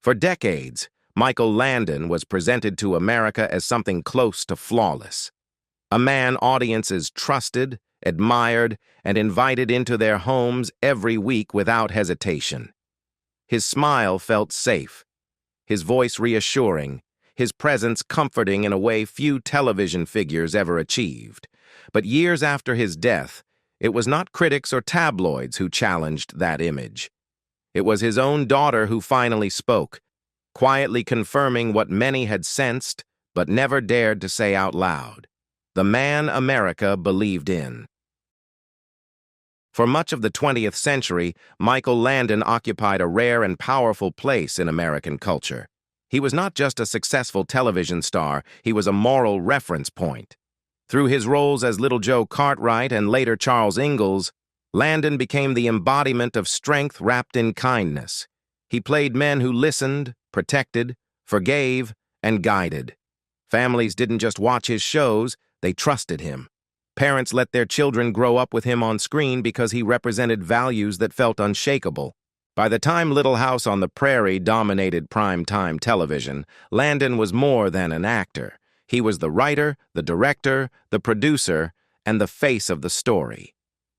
For decades, Michael Landon was presented to America as something close to flawless. A man audiences trusted, admired, and invited into their homes every week without hesitation. His smile felt safe, his voice reassuring, his presence comforting in a way few television figures ever achieved. But years after his death, it was not critics or tabloids who challenged that image. It was his own daughter who finally spoke, quietly confirming what many had sensed but never dared to say out loud: the man America believed in. For much of the 20th century, Michael Landon occupied a rare and powerful place in American culture. He was not just a successful television star, he was a moral reference point. Through his roles as Little Joe Cartwright and later Charles Ingalls, Landon became the embodiment of strength wrapped in kindness. He played men who listened, protected, forgave, and guided. Families didn't just watch his shows, they trusted him. Parents let their children grow up with him on screen because he represented values that felt unshakable. By the time Little House on the Prairie dominated prime-time television, Landon was more than an actor. He was the writer, the director, the producer, and the face of the story.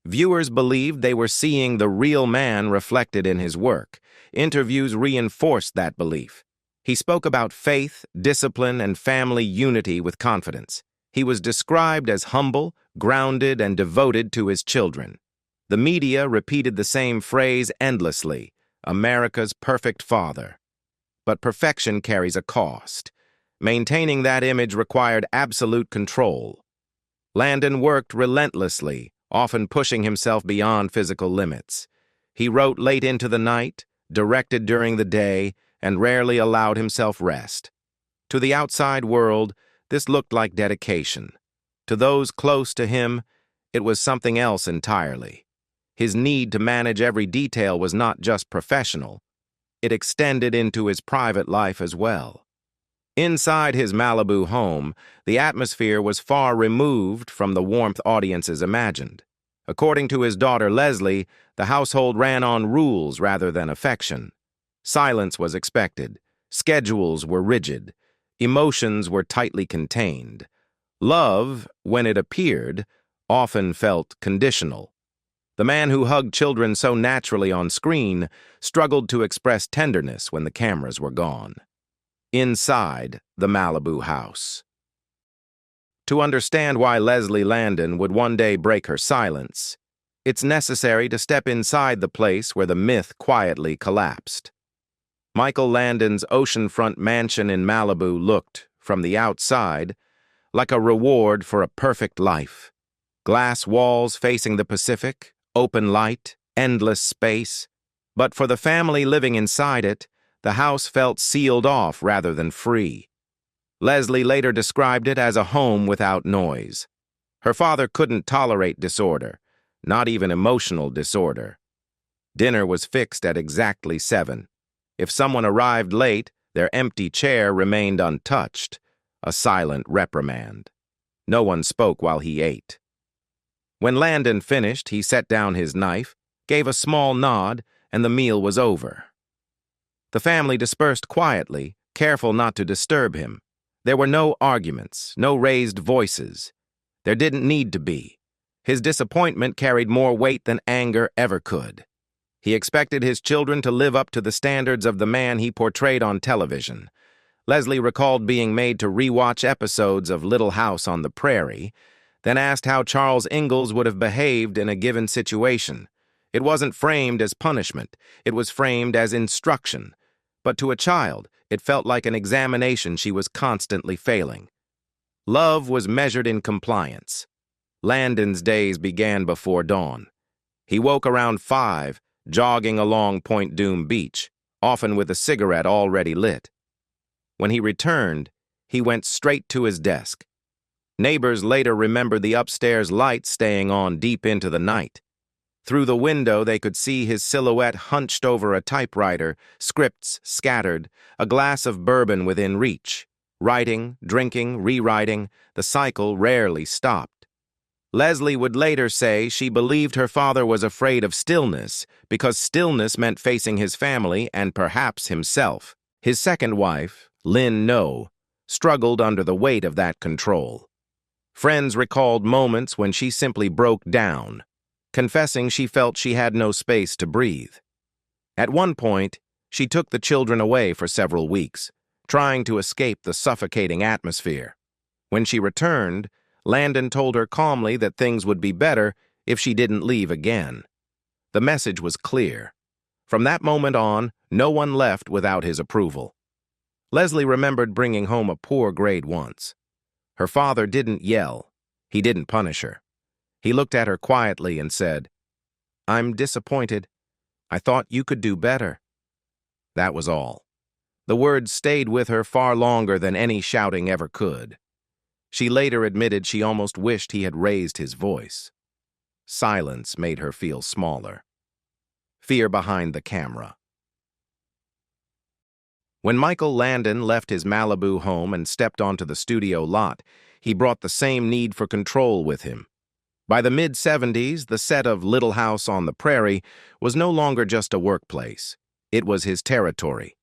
Viewers believed they were seeing the real man reflected in his work. Interviews reinforced that belief. He spoke about faith, discipline, and family unity with confidence. He was described as humble, grounded, and devoted to his children. The media repeated the same phrase endlessly: America's perfect father. But perfection carries a cost. Maintaining that image required absolute control. Landon worked relentlessly, often pushing himself beyond physical limits. He wrote late into the night, directed during the day, and rarely allowed himself rest. To the outside world, this looked like dedication. To those close to him, it was something else entirely. His need to manage every detail was not just professional. It extended into his private life as well. Inside his Malibu home, the atmosphere was far removed from the warmth audiences imagined. According to his daughter Leslie, the household ran on rules rather than affection. Silence was expected. Schedules were rigid. Emotions were tightly contained. Love, when it appeared, often felt conditional. The man who hugged children so naturally on screen struggled to express tenderness when the cameras were gone. Inside the Malibu house. To understand why Leslie Landon would one day break her silence, it's necessary to step inside the place where the myth quietly collapsed. Michael Landon's oceanfront mansion in Malibu looked, from the outside, like a reward for a perfect life. Glass walls facing the Pacific, open light, endless space. But for the family living inside it, the house felt sealed off rather than free. Leslie later described it as a home without noise. Her father couldn't tolerate disorder, not even emotional disorder. Dinner was fixed at exactly 7. If someone arrived late, their empty chair remained untouched, a silent reprimand. No one spoke while he ate. When Landon finished, he set down his knife, gave a small nod, and the meal was over. The family dispersed quietly, careful not to disturb him. There were no arguments, no raised voices. There didn't need to be. His disappointment carried more weight than anger ever could. He expected his children to live up to the standards of the man he portrayed on television. Leslie recalled being made to rewatch episodes of Little House on the Prairie, then asked how Charles Ingalls would have behaved in a given situation. It wasn't framed as punishment. It was framed as instruction. But to a child, it felt like an examination she was constantly failing. Love was measured in compliance. Landon's days began before dawn. He woke around 5, jogging along Point Dume Beach, often with a cigarette already lit. When he returned, he went straight to his desk. Neighbors later remembered the upstairs light staying on deep into the night. Through the window, they could see his silhouette hunched over a typewriter, scripts scattered, a glass of bourbon within reach. Writing, drinking, rewriting, the cycle rarely stopped. Leslie would later say she believed her father was afraid of stillness because stillness meant facing his family and perhaps himself. His second wife, Lynn No, struggled under the weight of that control. Friends recalled moments when she simply broke down, confessing she felt she had no space to breathe. At one point, she took the children away for several weeks, trying to escape the suffocating atmosphere. When she returned, Landon told her calmly that things would be better if she didn't leave again. The message was clear. From that moment on, no one left without his approval. Leslie remembered bringing home a poor grade once. Her father didn't yell. He didn't punish her. He looked at her quietly and said, "I'm disappointed. I thought you could do better." That was all. The words stayed with her far longer than any shouting ever could. She later admitted she almost wished he had raised his voice. Silence made her feel smaller. Fear behind the camera. When Michael Landon left his Malibu home and stepped onto the studio lot, he brought the same need for control with him. By the mid-70s, the set of Little House on the Prairie was no longer just a workplace. It was his territory.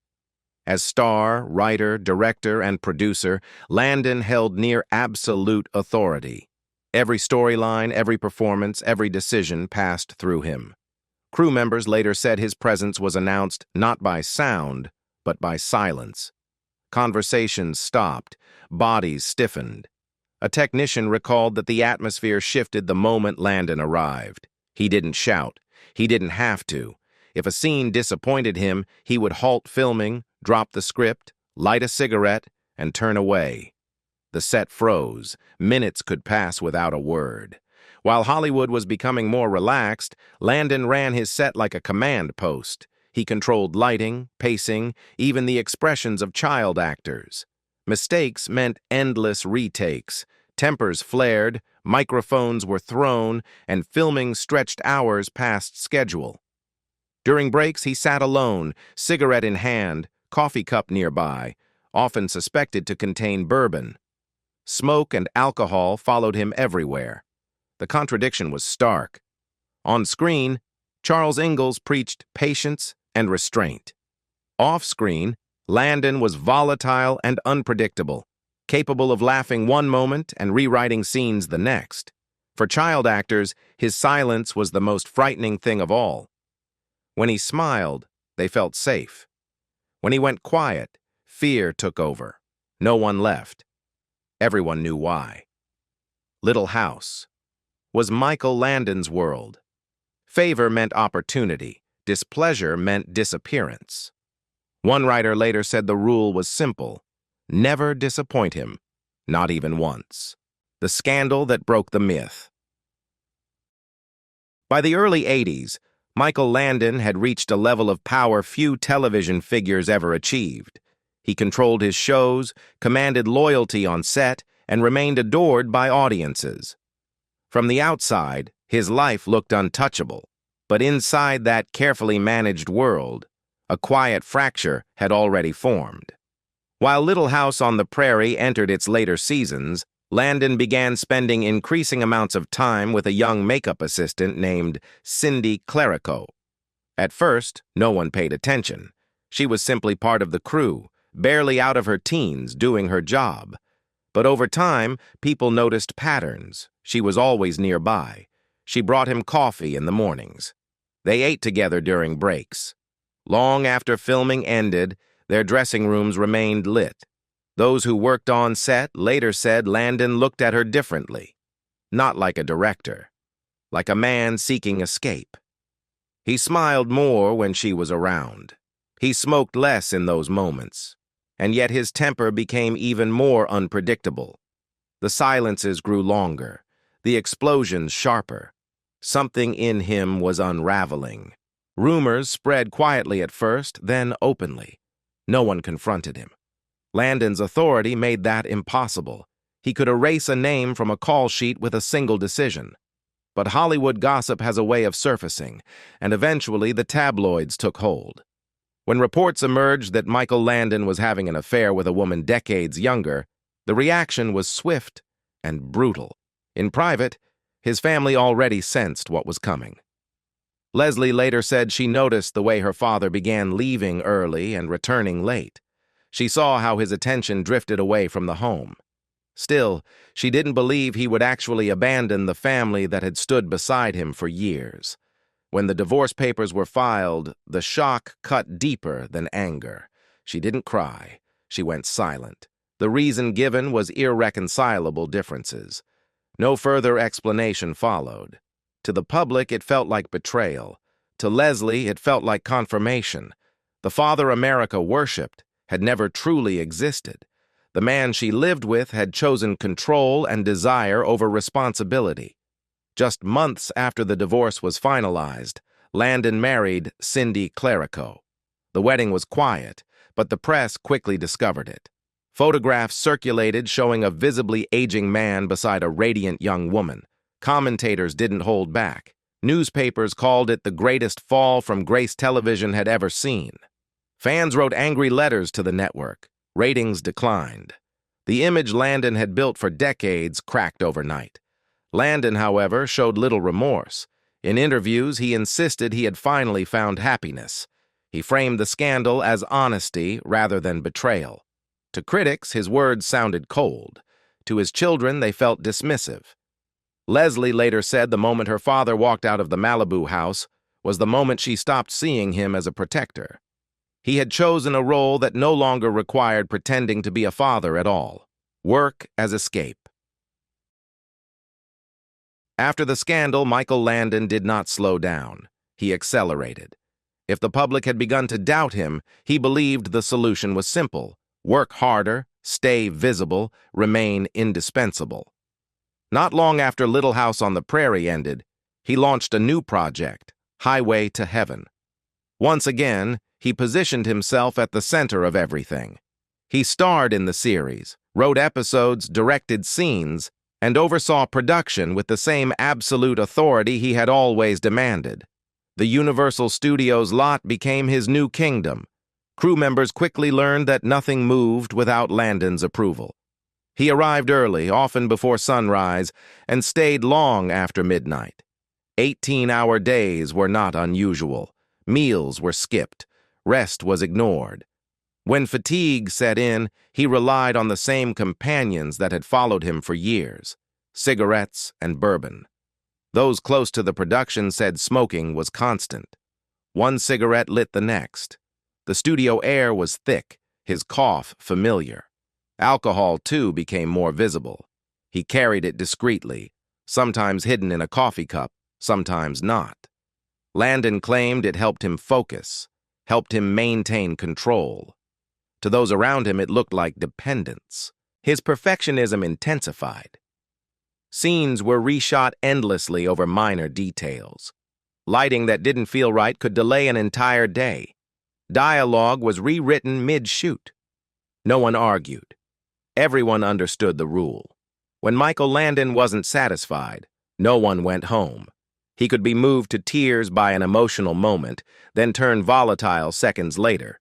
As star, writer, director, and producer, Landon held near absolute authority. Every storyline, every performance, every decision passed through him. Crew members later said his presence was announced not by sound, but by silence. Conversations stopped, bodies stiffened. A technician recalled that the atmosphere shifted the moment Landon arrived. He didn't shout. He didn't have to. If a scene disappointed him, he would halt filming, drop the script, light a cigarette, and turn away. The set froze. Minutes could pass without a word. While Hollywood was becoming more relaxed, Landon ran his set like a command post. He controlled lighting, pacing, even the expressions of child actors. Mistakes meant endless retakes. Tempers flared, microphones were thrown, and filming stretched hours past schedule. During breaks, he sat alone, cigarette in hand, coffee cup nearby, often suspected to contain bourbon. Smoke and alcohol followed him everywhere. The contradiction was stark. On screen, Charles Ingalls preached patience and restraint. Off-screen, Landon was volatile and unpredictable, capable of laughing one moment and rewriting scenes the next. For child actors, his silence was the most frightening thing of all. When he smiled, they felt safe. When he went quiet, fear took over. No one left. Everyone knew why. Little House was Michael Landon's world. Favor meant opportunity. Displeasure meant disappearance. One writer later said the rule was simple: never disappoint him, not even once. The scandal that broke the myth. By the early 80s, Michael Landon had reached a level of power few television figures ever achieved. He controlled his shows, commanded loyalty on set, and remained adored by audiences. From the outside, his life looked untouchable. But inside that carefully managed world, a quiet fracture had already formed. While Little House on the Prairie entered its later seasons, Landon began spending increasing amounts of time with a young makeup assistant named Cindy Clerico. At first, no one paid attention. She was simply part of the crew, barely out of her teens, doing her job. But over time, people noticed patterns. She was always nearby. She brought him coffee in the mornings. They ate together during breaks. Long after filming ended, their dressing rooms remained lit. Those who worked on set later said Landon looked at her differently. Not like a director, like a man seeking escape. He smiled more when she was around. He smoked less in those moments. And yet his temper became even more unpredictable. The silences grew longer, the explosions sharper. Something in him was unraveling. Rumors spread quietly at first, then openly. No one confronted him. Landon's authority made that impossible. He could erase a name from a call sheet with a single decision. But Hollywood gossip has a way of surfacing, and eventually the tabloids took hold. When reports emerged that Michael Landon was having an affair with a woman decades younger, the reaction was swift and brutal. In private, his family already sensed what was coming. Leslie later said she noticed the way her father began leaving early and returning late. She saw how his attention drifted away from the home. Still, she didn't believe he would actually abandon the family that had stood beside him for years. When the divorce papers were filed, the shock cut deeper than anger. She didn't cry. She went silent. The reason given was irreconcilable differences. No further explanation followed. To the public, it felt like betrayal. To Leslie, it felt like confirmation. The father America worshipped had never truly existed. The man she lived with had chosen control and desire over responsibility. Just months after the divorce was finalized, Landon married Cindy Clerico. The wedding was quiet, but the press quickly discovered it. Photographs circulated showing a visibly aging man beside a radiant young woman. Commentators didn't hold back. Newspapers called it the greatest fall from grace television had ever seen. Fans wrote angry letters to the network. Ratings declined. The image Landon had built for decades cracked overnight. Landon, however, showed little remorse. In interviews, he insisted he had finally found happiness. He framed the scandal as honesty rather than betrayal. To critics, his words sounded cold. To his children, they felt dismissive. Leslie later said the moment her father walked out of the Malibu house was the moment she stopped seeing him as a protector. He had chosen a role that no longer required pretending to be a father at all. Work as escape. After the scandal, Michael Landon did not slow down. He accelerated. If the public had begun to doubt him, he believed the solution was simple. Work harder, stay visible, remain indispensable. Not long after Little House on the Prairie ended, he launched a new project, Highway to Heaven. Once again, he positioned himself at the center of everything. He starred in the series, wrote episodes, directed scenes, and oversaw production with the same absolute authority he had always demanded. The Universal Studios lot became his new kingdom. Crew members quickly learned that nothing moved without Landon's approval. He arrived early, often before sunrise, and stayed long after midnight. 18-hour days were not unusual. Meals were skipped. Rest was ignored. When fatigue set in, he relied on the same companions that had followed him for years: cigarettes and bourbon. Those close to the production said smoking was constant. One cigarette lit the next. The studio air was thick, his cough familiar. Alcohol, too, became more visible. He carried it discreetly, sometimes hidden in a coffee cup, sometimes not. Landon claimed it helped him focus, helped him maintain control. To those around him, it looked like dependence. His perfectionism intensified. Scenes were reshot endlessly over minor details. Lighting that didn't feel right could delay an entire day. Dialogue was rewritten mid-shoot. No one argued. Everyone understood the rule. When Michael Landon wasn't satisfied, no one went home. He could be moved to tears by an emotional moment, then turn volatile seconds later.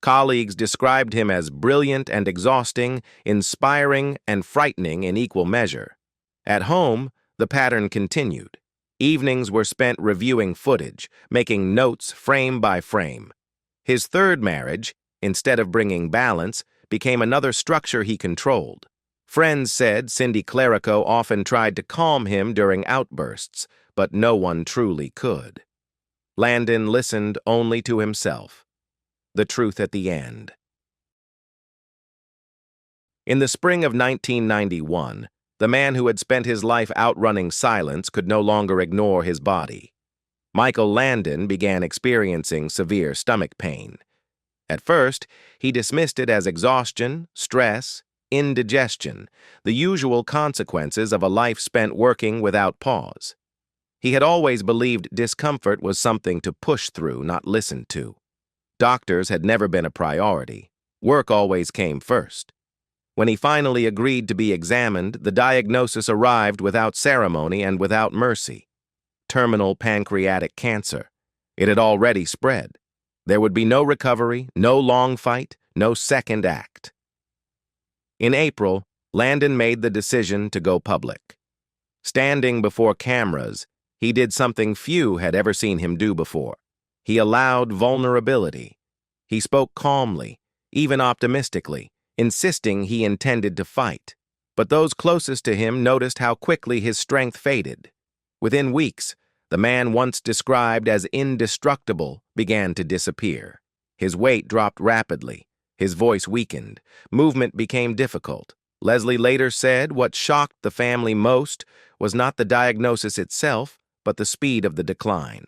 Colleagues described him as brilliant and exhausting, inspiring and frightening in equal measure. At home, the pattern continued. Evenings were spent reviewing footage, making notes frame by frame. His third marriage, instead of bringing balance, became another structure he controlled. Friends said Cindy Clerico often tried to calm him during outbursts, but no one truly could. Landon listened only to himself. The truth at the end. In the spring of 1991, the man who had spent his life outrunning silence could no longer ignore his body. Michael Landon began experiencing severe stomach pain. At first, he dismissed it as exhaustion, stress, indigestion, the usual consequences of a life spent working without pause. He had always believed discomfort was something to push through, not listen to. Doctors had never been a priority. Work always came first. When he finally agreed to be examined, the diagnosis arrived without ceremony and without mercy. Terminal pancreatic cancer. It had already spread. There would be no recovery, no long fight, no second act. In April, Landon made the decision to go public. Standing before cameras, he did something few had ever seen him do before. He allowed vulnerability. He spoke calmly. even optimistically, insisting he intended to fight. But those closest to him noticed how quickly his strength faded. Within weeks, the man once described as indestructible began to disappear. His weight dropped rapidly. His voice weakened. Movement became difficult. Leslie later said what shocked the family most was not the diagnosis itself, but the speed of the decline.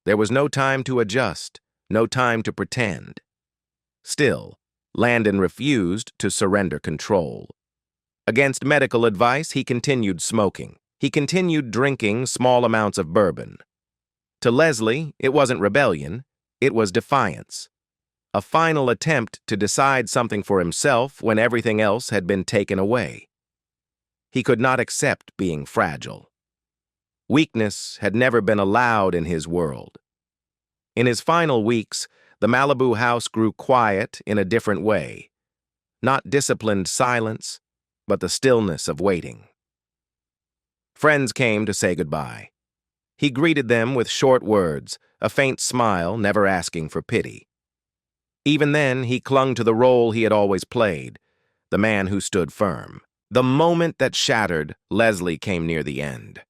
There was no time to adjust, no time to pretend. Still, Landon refused to surrender control. Against medical advice, he continued smoking. He continued drinking small amounts of bourbon. To Leslie, it wasn't rebellion, it was defiance. A final attempt to decide something for himself when everything else had been taken away. He could not accept being fragile. Weakness had never been allowed in his world. In his final weeks, the Malibu house grew quiet in a different way. Not disciplined silence, but the stillness of waiting. Friends came to say goodbye. He greeted them with short words, a faint smile, never asking for pity. Even then, he clung to the role he had always played, the man who stood firm. The moment that shattered, Leslie came near the end.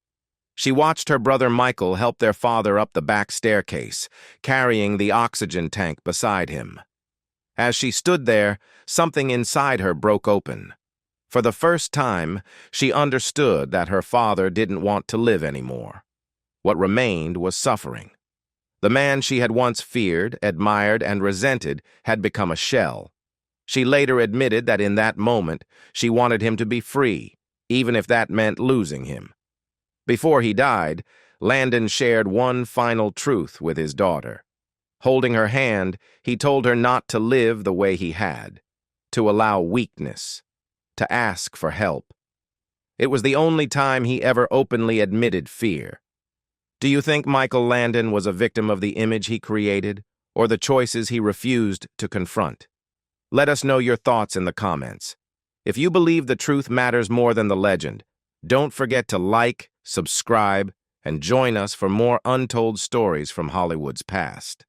She watched her brother Michael help their father up the back staircase, carrying the oxygen tank beside him. As she stood there, something inside her broke open. For the first time, she understood that her father didn't want to live anymore. What remained was suffering. The man she had once feared, admired, and resented had become a shell. She later admitted that in that moment, she wanted him to be free, even if that meant losing him. Before he died, Landon shared one final truth with his daughter. Holding her hand, he told her not to live the way he had, to allow weakness, to ask for help. It was the only time he ever openly admitted fear. Do you think Michael Landon was a victim of the image he created, or the choices he refused to confront? Let us know your thoughts in the comments. If you believe the truth matters more than the legend, don't forget to like, subscribe, and join us for more untold stories from Hollywood's past.